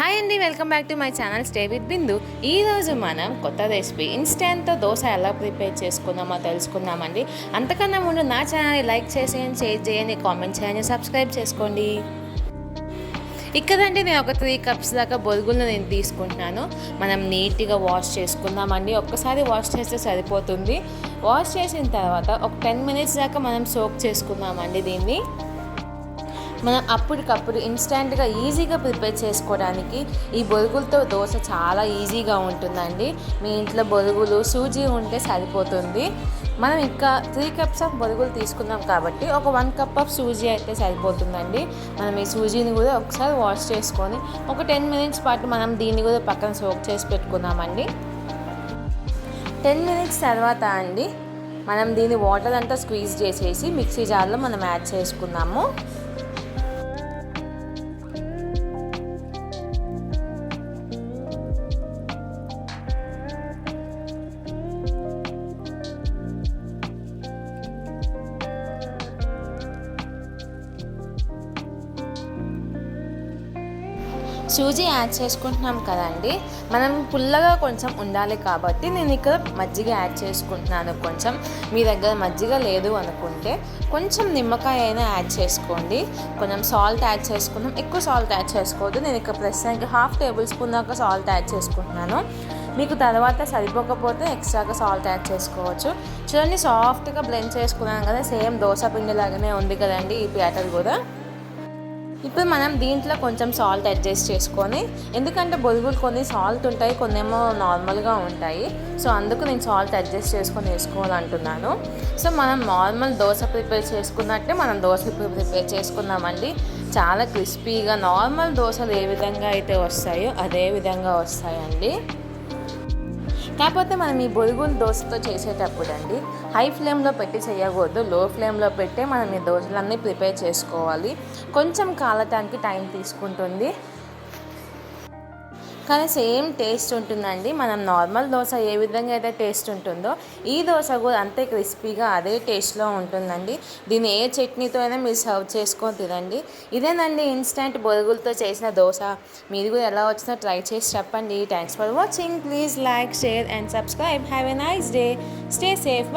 Hi అండి, welcome back to my channel stay with Bindu. ఈరోజు మనం కొత్త రెసిపీ ఇన్స్టెంట్తో దోశ ఎలా ప్రిపేర్ చేసుకుందామో తెలుసుకుందామండి. అంతకన్నా ముందు నా ఛానల్ని లైక్ చేసేయండి, షేర్ చేయండి, కామెంట్ చేయండి, సబ్స్క్రైబ్ చేసుకోండి. ఇక్కడంటే నేను ఒక 3 కప్స్ దాకా బొరుగులను నేను తీసుకుంటున్నాను. మనం నీట్గా వాష్ చేసుకుందామండి. ఒక్కసారి వాష్ చేస్తే సరిపోతుంది. వాష్ చేసిన తర్వాత ఒక 10 మినిట్స్ దాకా మనం సోక్ చేసుకుందామండి. దీన్ని మనం అప్పటికప్పుడు ఇన్స్టెంట్గా ఈజీగా ప్రిపేర్ చేసుకోవడానికి ఈ బొరుగులతో దోశ చాలా ఈజీగా ఉంటుందండి. మీ ఇంట్లో బొరుగులు సూజీ ఉంటే సరిపోతుంది. మనం ఇంకా 3 కప్స్ ఆఫ్ బొరుగులు తీసుకున్నాం కాబట్టి ఒక 1 కప్ ఆఫ్ సూజీ అయితే సరిపోతుందండి. మనం ఈ సూజీని కూడా ఒకసారి వాష్ చేసుకొని ఒక 10 మినిట్స్ పాటు మనం దీన్ని కూడా పక్కన సోక్ చేసి పెట్టుకుందామండి. 10 మినిట్స్ తర్వాత అండి మనం దీన్ని వాటర్ అంతా స్క్వీజ్ చేసేసి మిక్సీ జార్లో మనం యాడ్ చేసుకుందాము. సూజీ యాడ్ చేసుకుంటున్నాం కదండి, మనం పుల్లగా కొంచెం ఉండాలి కాబట్టి నేను ఇక్కడ మజ్జిగ యాడ్ చేసుకుంటున్నాను. కొంచెం మీ దగ్గర మజ్జిగ లేదు అనుకుంటే కొంచెం నిమ్మకాయ అయినా యాడ్ చేసుకోండి. కొంచెం సాల్ట్ యాడ్ చేసుకుందాం. ఎక్కువ సాల్ట్ యాడ్ చేసుకోవద్దు. నేను ఇక్కడ ప్రస్తుతానికి 1/2 టేబుల్ స్పూన్ దాకా సాల్ట్ యాడ్ చేసుకుంటున్నాను. మీకు తర్వాత సరిపోకపోతే ఎక్స్ట్రాగా సాల్ట్ యాడ్ చేసుకోవచ్చు. చూడండి, సాఫ్ట్గా బ్లెండ్ చేసుకున్నాను కదా, సేమ్ దోశ పిండి లాగానే ఉంది కదండి ఈ బ్యాటర్ కూడా. ఇప్పుడు మనం దీంట్లో కొంచెం సాల్ట్ అడ్జస్ట్ చేసుకొని, ఎందుకంటే బొరుగులు కొన్ని సాల్ట్ ఉంటాయి, కొన్ని ఏమో నార్మల్గా ఉంటాయి. సో అందుకు నేను సాల్ట్ అడ్జస్ట్ చేసుకొని వేసుకోవాలంటున్నాను. సో మనం నార్మల్ దోశ ప్రిపేర్ చేసుకున్నట్టే మనం దోశ ప్రిపేర్ చేసుకుందామండి. చాలా క్రిస్పీగా నార్మల్ దోశలు ఏ విధంగా అయితే వస్తాయో అదే విధంగా వస్తాయండి. కాకపోతే మనం ఈ బొరుగులు దోశతో చేసేటప్పుడు అండి హై ఫ్లేమ్లో పెట్టి చేయకూడదు. లో ఫ్లేమ్లో పెట్టే మనం ఈ దోశలన్నీ ప్రిపేర్ చేసుకోవాలి. కొంచెం కాలటానికి టైం తీసుకుంటుంది, కానీ సేమ్ టేస్ట్ ఉంటుందండి. మనం నార్మల్ దోశ ఏ విధంగా అయితే టేస్ట్ ఉంటుందో ఈ దోశ కూడా అంతే క్రిస్పీగా అదే టేస్ట్లో ఉంటుందండి. దీన్ని ఏ చట్నీతో అయినా మీరు సర్వ్ చేసుకొని తినండి. ఇదేనండి ఇన్స్టెంట్ బొరుగులతో చేసిన దోశ. మీరు కూడా ఎలా వచ్చినా ట్రై చేసి చెప్పండి. Thanks for watching. Please like, share and subscribe. Have a nice day. Stay safe.